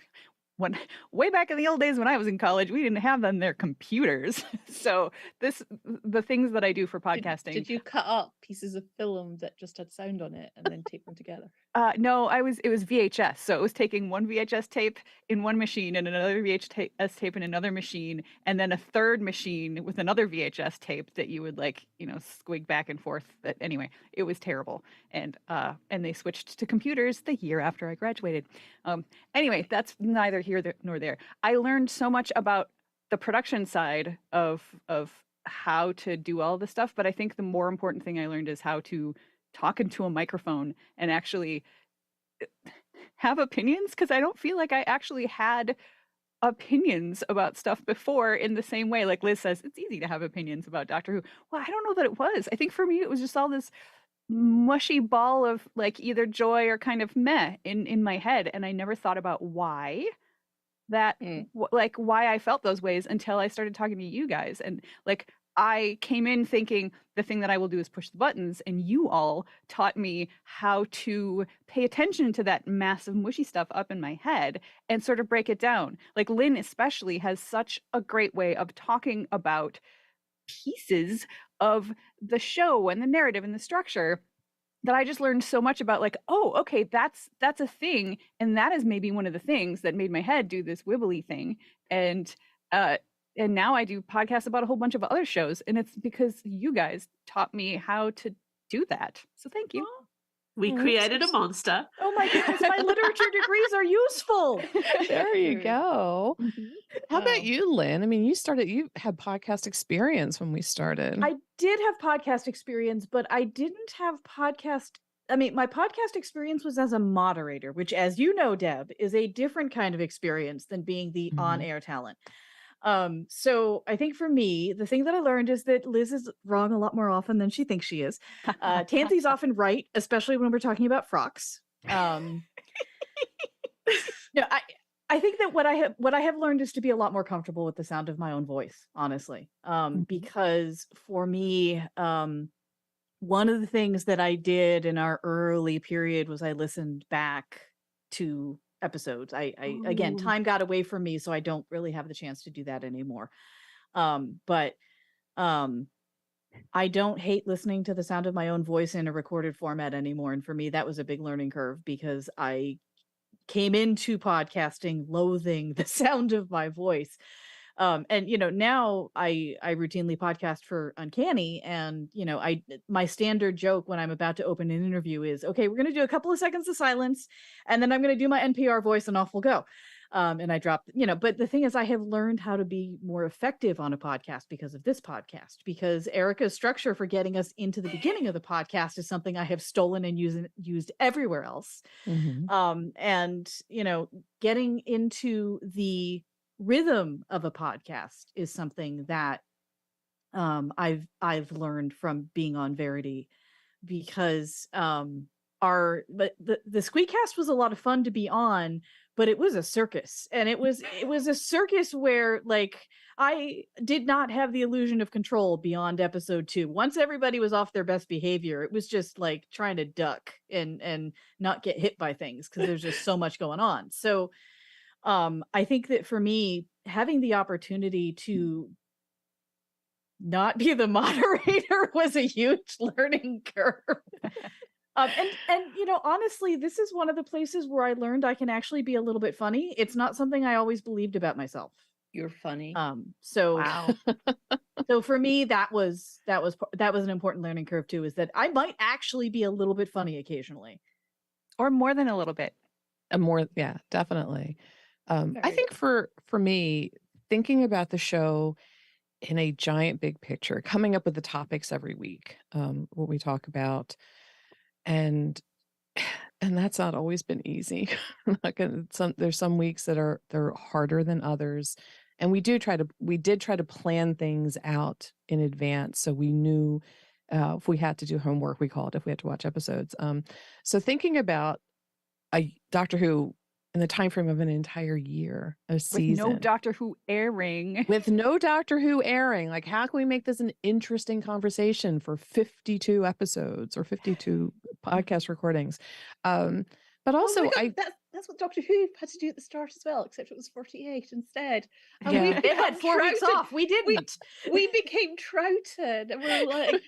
when way back in the old days when I was in college, we didn't have on their computers. So the things that I do for podcasting. Did you cut up pieces of film that just had sound on it and then tape them together? No, it was VHS. So it was taking one VHS tape in one machine and another VHS tape in another machine, and then a third machine with another VHS tape that you would squig back and forth. But anyway, it was terrible. And they switched to computers the year after I graduated. Anyway, that's neither here nor there. I learned so much about the production side of how to do all this stuff, but I think the more important thing I learned is how to talk into a microphone and actually have opinions, because I don't feel like I actually had opinions about stuff before in the same way. Like Liz says, it's easy to have opinions about Doctor Who. Well, I don't know that it was. I think for me, it was just all this mushy ball of like either joy or kind of meh in my head. And I never thought about why why I felt those ways until I started talking to you guys. And like, I came in thinking the thing that I will do is push the buttons, and you all taught me how to pay attention to that massive mushy stuff up in my head and sort of break it down. Like Lynne especially has such a great way of talking about pieces of the show and the narrative and the structure that I just learned so much about, like, oh, okay, that's a thing, and that is maybe one of the things that made my head do this wibbly thing. And now I do podcasts about a whole bunch of other shows, and it's because you guys taught me how to do that. So thank you. We created a monster. Oh my goodness, my literature degrees are useful. There you go. Mhm. How about you, Lynn? I mean, you had podcast experience when we started. I did have podcast experience, but I didn't have my podcast experience was as a moderator, which, as you know, Deb, is a different kind of experience than being the on-air talent. So I think for me, the thing that I learned is that Liz is wrong a lot more often than she thinks she is. Tansey's often right, especially when we're talking about frocks. I think that what I have learned is to be a lot more comfortable with the sound of my own voice, honestly. Because for me, one of the things that I did in our early period was I listened back to episodes. I again, time got away from me, so I don't really have the chance to do that anymore. But I don't hate listening to the sound of my own voice in a recorded format anymore. And for me, that was a big learning curve because I came into podcasting loathing the sound of my voice. And now I routinely podcast for Uncanny, and my standard joke when I'm about to open an interview is, okay, we're gonna do a couple of seconds of silence, and then I'm gonna do my NPR voice, and off we'll go. And I drop, but the thing is, I have learned how to be more effective on a podcast because of this podcast, because Erika's structure for getting us into the beginning of the podcast is something I have stolen and used everywhere else. And getting into the rhythm of a podcast is something that I've learned from being on Verity, because the Squeakcast was a lot of fun to be on, but it was a circus, and it was a circus where, like, I did not have the illusion of control beyond episode 2. Once everybody was off their best behavior, it was just like trying to duck and not get hit by things because there's just so much going on. So I think that for me, having the opportunity to not be the moderator was a huge learning curve. And honestly, this is one of the places where I learned I can actually be a little bit funny. It's not something I always believed about myself. You're funny. So Wow. so for me, that was an important learning curve too, is that I might actually be a little bit funny occasionally. Or more than a little bit. Yeah, definitely. I think for me, thinking about the show in a giant big picture, coming up with the topics every week, what we talk about, and that's not always been easy. There's some weeks that they're harder than others, and we did try to plan things out in advance, so we knew if we had to do homework, we call it, if we had to watch episodes. So thinking about a Doctor Who in the time frame of an entire year, a season. With no Doctor Who airing. With no Doctor Who airing. Like, how can we make this an interesting conversation for 52 episodes or 52 podcast recordings? But also, that's what Doctor Who had to do at the start as well, except it was 48 instead. And Yeah. we It had 4 weeks off. We didn't. We became trouted, and we're like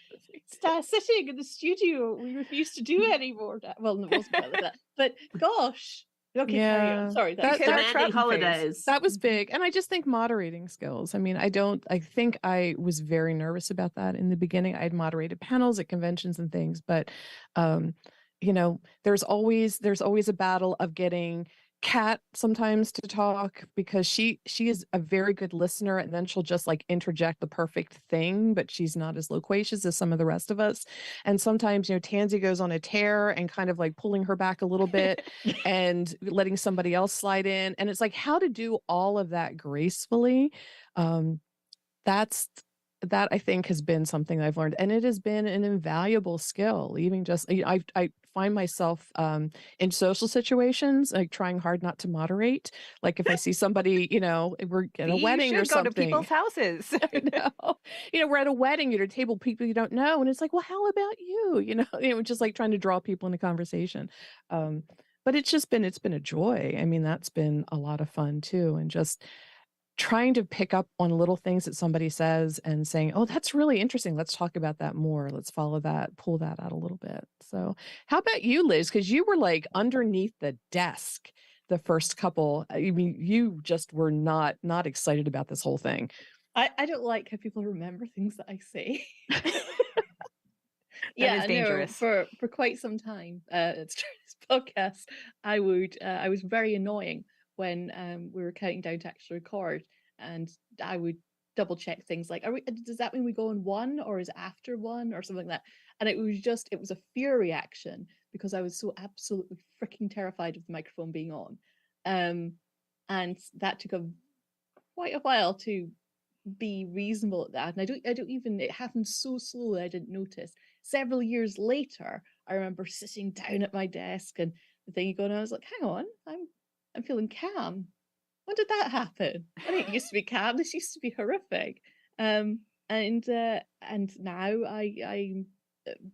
sitting in the studio. We refused to do any more. Well, it wasn't quite like that, but gosh. Okay, carry on. Sorry, That Demanding holidays. That was big. And I just think moderating skills. I mean, I think I was very nervous about that in the beginning. I'd moderated panels at conventions and things, but there's always a battle of getting Kat sometimes to talk, because she is a very good listener, and then she'll just like interject the perfect thing, but she's not as loquacious as some of the rest of us. And sometimes Tansey goes on a tear and kind of like pulling her back a little bit and letting somebody else slide in, and it's like how to do all of that gracefully. That I think has been something I've learned, and it has been an invaluable skill. Even just I find myself in social situations like trying hard not to moderate. Like if I see somebody, we're at a wedding or something. Go to people's houses. I know. We're at a wedding, you're at a table people you don't know, and it's like, well, how about you? Just like trying to draw people into conversation. But it's been a joy. I mean, that's been a lot of fun too, and just trying to pick up on little things that somebody says and saying, oh, that's really interesting. Let's talk about that more. Let's follow that, pull that out a little bit. So how about you, Liz? Because you were like underneath the desk the first couple. I mean, you just were not excited about this whole thing. I don't like how people remember things that I say. That is dangerous. No, for quite some time, it's this podcast, I was very annoying when we were counting down to actually record, and I would double check things like, does that mean we go on 1 or is it after 1 or something like that? And it was a fear reaction because I was so absolutely freaking terrified of the microphone being on. And that took quite a while to be reasonable at that. And it happened so slowly I didn't notice. Several years later, I remember sitting down at my desk and the thing going on, I was like, hang on, I'm feeling calm. When did that happen? I mean, it used to be calm. This used to be horrific. And now I'm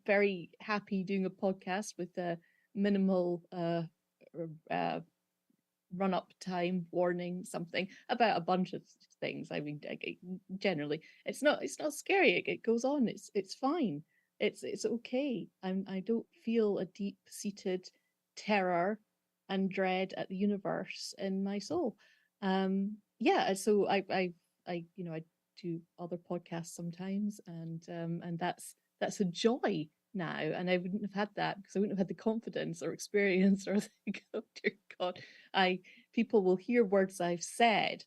very happy doing a podcast with minimal run-up time warning, something about a bunch of things. I mean, generally, it's not scary. It goes on. It's fine. It's okay. I don't feel a deep-seated terror and dread at the universe in my soul. Yeah, so I do other podcasts sometimes, and that's a joy now, and I wouldn't have had that because I wouldn't have had the confidence or experience or think, oh dear God, people will hear words I've said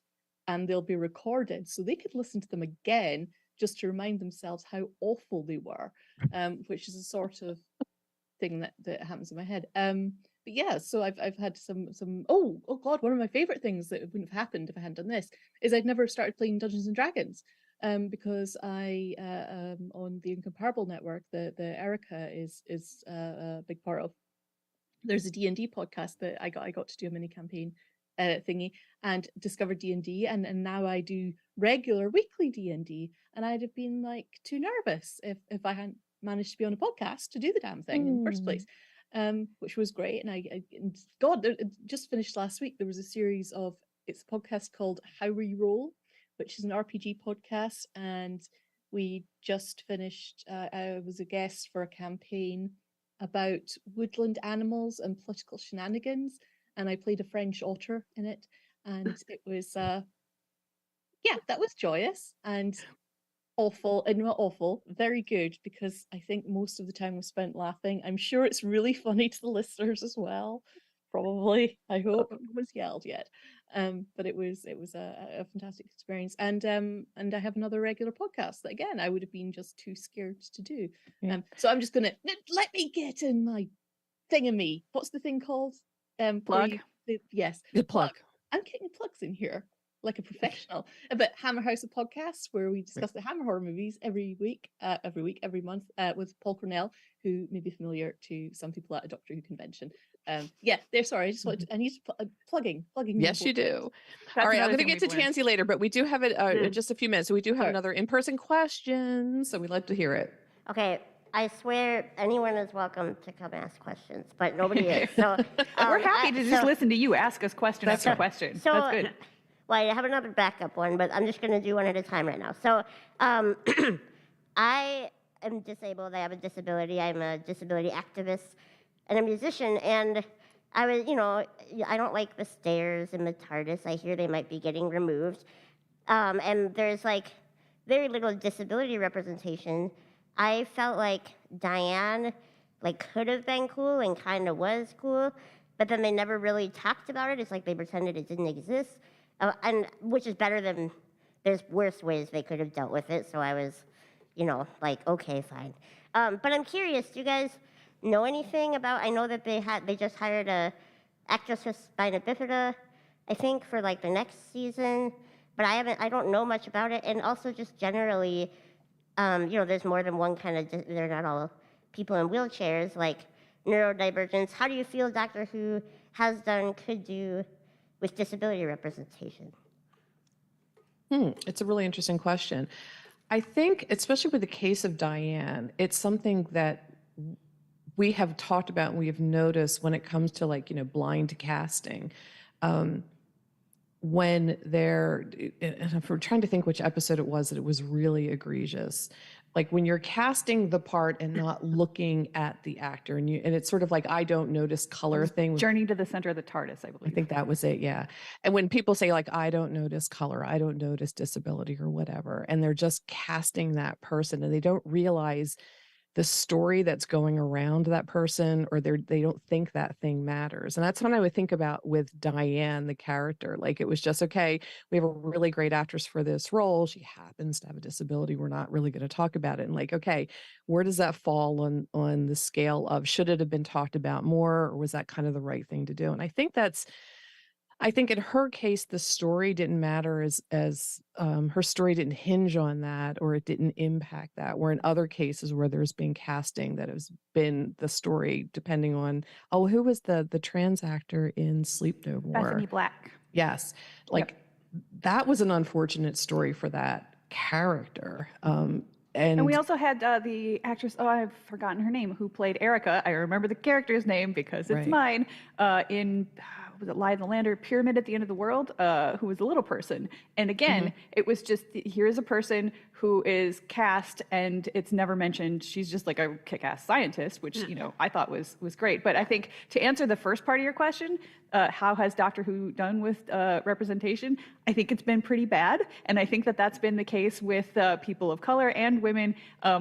and they'll be recorded so they could listen to them again just to remind themselves how awful they were, which is a sort of thing that happens in my head. But yeah, so I've had some oh God, one of my favorite things that wouldn't have happened if I hadn't done this is I'd never started playing Dungeons and Dragons. Because I on the Incomparable network, the Erika is a big part of. There's a D&D podcast that I got to do a mini campaign thingy and discovered D&D, and now I do regular weekly D&D, and I'd have been like too nervous if I hadn't managed to be on a podcast to do the damn thing in the first place. Which was great, and I God, it just finished last week. There was a series of, it's a podcast called How We Roll, which is an RPG podcast, and we just finished. I was a guest for a campaign about woodland animals and political shenanigans, and I played a French otter in it, and it was yeah, that was joyous and awful, and not awful, very good, because I think most of the time was spent laughing. I'm sure it's really funny to the listeners as well. Probably, I hope. No one's yelled yet, but it was a fantastic experience. And I have another regular podcast that, again, I would have been just too scared to do. So I'm just gonna let me get in my thingamy. What's the thing called? Plug. Yes, The plug. I'm getting plugs in here like a professional. But Hammer House, a podcast where we discuss the Hammer horror movies every month with Paul Cornell, who may be familiar to some people at a Doctor Who convention. Yeah, there. Sorry, I just wanted I need to plugging. Yes, you do. That's All right, I'm another going to thing get to we've learned. Tansey later, but we do have it in just a few minutes. So we do have Sure. another in-person question, so we'd like to hear it. Okay, I swear anyone is welcome to come ask questions, but nobody is. So We're happy to just listen to you ask us question after question. So, That's good. Well, I have another backup one, but I'm just going to do one at a time right now. So I am disabled. I have a disability. I'm a disability activist and a musician. And I was, I don't like the stairs in the TARDIS. I hear they might be getting removed. And there's like very little disability representation. I felt like Diane could have been cool and kind of was cool, but then they never really talked about it. It's like they pretended it didn't exist. And which is better than, there's worse ways they could have dealt with it. So I was, okay, fine. But I'm curious, do you guys know anything about, I know that they just hired a actress with spina bifida, I think, for the next season, but I don't know much about it. And also just generally, there's more than one kind of, they're not all people in wheelchairs, like neurodivergence. How do you feel Doctor Who has done, could do with disability representation? It's a really interesting question. I think, especially with the case of Diane, it's something that we have talked about and we have noticed when it comes to blind casting. When they're, and if we're trying to think which episode it was that it was really egregious, like when you're casting the part and not looking at the actor, and it's sort of like I don't notice color thing. Journey to the Center of the TARDIS, I believe. I think that was it, yeah. And when people say I don't notice color, I don't notice disability or whatever, and they're just casting that person and they don't realize the story that's going around that person, or they don't think that thing matters. And that's when I would think about with Diane, the character, it was just, okay, we have a really great actress for this role. She happens to have a disability. We're not really going to talk about it. And okay, where does that fall on the scale of, should it have been talked about more, or was that kind of the right thing to do? And I think in her case, the story didn't matter as her story didn't hinge on that, or it didn't impact that. Where in other cases where there's been casting that has been the story, depending on, who was the trans actor in Sleep No More? Bethany Black. Yes. That was an unfortunate story for that character. And we also had the actress, I've forgotten her name, who played Erika. I remember the character's name because it's mine. In was it Lie in the Land or Pyramid at the End of the World, who was a little person. And again, it was just, here's a person who is cast and it's never mentioned. She's just like a kick-ass scientist, which, you know, I thought was great. But I think to answer the first part of your question, how has Doctor Who done with representation? I think it's been pretty bad. And I think that that's been the case with people of color and women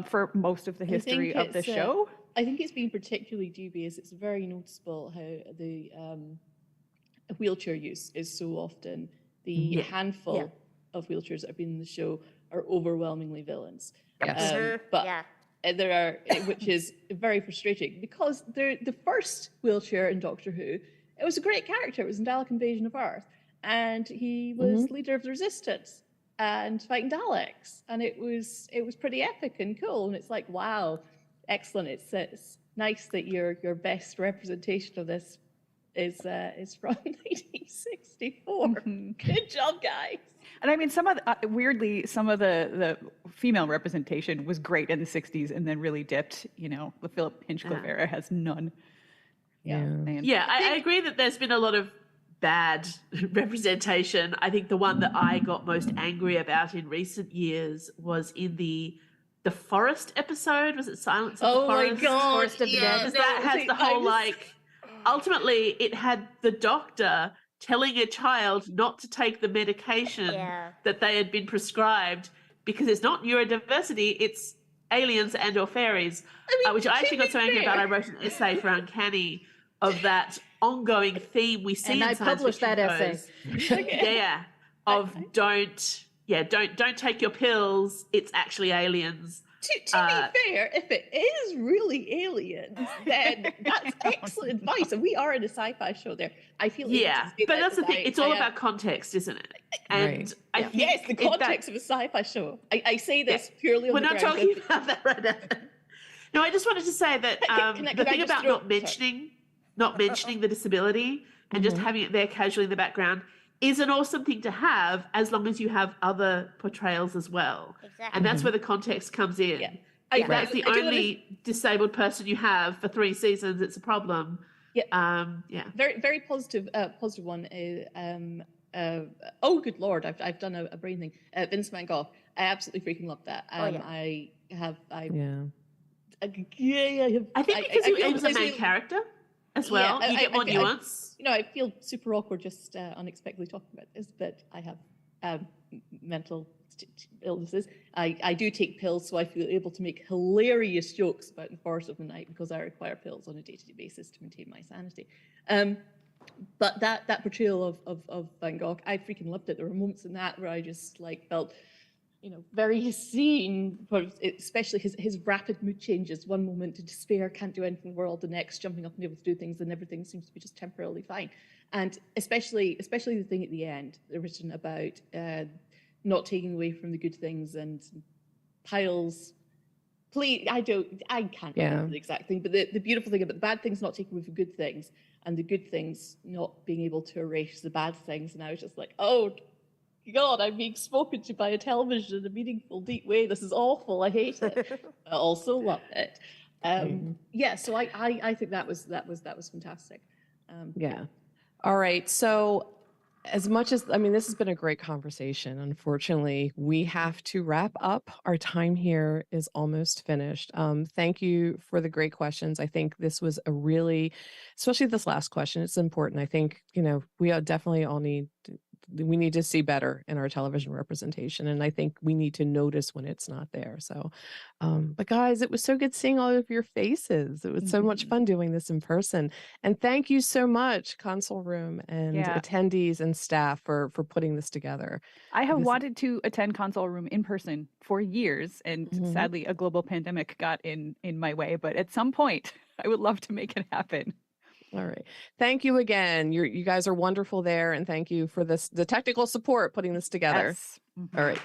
for most of the history of the show. I think it's been particularly dubious. It's very noticeable how the wheelchair use is so often the handful of wheelchairs that have been in the show are overwhelmingly villains. Yes. But there are, which is very frustrating because the first wheelchair in Doctor Who, it was a great character. It was in Dalek Invasion of Earth, and he was leader of the Resistance and fighting Daleks, and it was pretty epic and cool. And it's like, wow. Excellent. It's nice that your best representation of this is from 1964. Good job, guys. And I mean, some of the, weirdly, some of the female representation was great in the 60s and then really dipped. You know, the Philip Hinchcliffe era has none. I agree that there's been a lot of bad representation. I think the one that I got most angry about in recent years was in the Forest episode. Was it Silence of the Forest? Oh my God. Forest of the Dead. Because that has the whole ultimately it had the doctor telling a child not to take the medication that they had been prescribed because it's not neurodiversity, it's aliens and or fairies, which I actually got so angry about. I wrote an essay for Uncanny of that ongoing theme we see And in I science published that fiction essay. of don't take your pills, it's actually aliens. To be fair, if it is really aliens, then that's excellent advice. And we are in a sci-fi show there. I feel but that's the thing. It's all about context, isn't it? And I think yes, the context of a sci-fi show. I say this purely on we're the not grounds talking about that right now. No, I just wanted to say that the thing about not mentioning the disability and just having it there casually in the background is an awesome thing to have as long as you have other portrayals as well. Exactly. And that's where the context comes in. Yeah. If that's the only disabled person you have for 3 seasons, it's a problem. Very, very positive one is, oh, good Lord, I've done a brain thing. Vince Van Gogh. I absolutely freaking love that. I think because he was a main character as well. You get more nuance. I feel super awkward just unexpectedly talking about this, but I have mental illnesses. I do take pills, so I feel able to make hilarious jokes about the Forest of the Night because I require pills on a day-to-day basis to maintain my sanity. But that portrayal of Van Gogh, I freaking loved it. There were moments in that where I just felt, very seen, especially his rapid mood changes. One moment to despair, can't do anything in the world, the next jumping up and able to do things, and everything seems to be just temporarily fine. And especially the thing at the end, written about not taking away from the good things and piles. Please, I can't remember the exact thing, but the beautiful thing about the bad things not taking away from good things, and the good things not being able to erase the bad things. And I was just like, oh God, I'm being spoken to by a television in a meaningful, deep way. This is awful. I hate it. I also love it. So I think that was fantastic. All right. So as much as, this has been a great conversation. Unfortunately, we have to wrap up. Our time here is almost finished. Thank you for the great questions. I think this was a really, especially this last question, it's important. I think, we definitely all we need to see better in our television representation. And I think we need to notice when it's not there. So, but guys, it was so good seeing all of your faces. It was so much fun doing this in person. And thank you so much, Console Room and attendees and staff for putting this together. I have wanted to attend Console Room in person for years. And sadly, a global pandemic got in my way. But at some point, I would love to make it happen. All right. Thank you again. You guys are wonderful there. And thank you for the technical support putting this together. Yes. All right.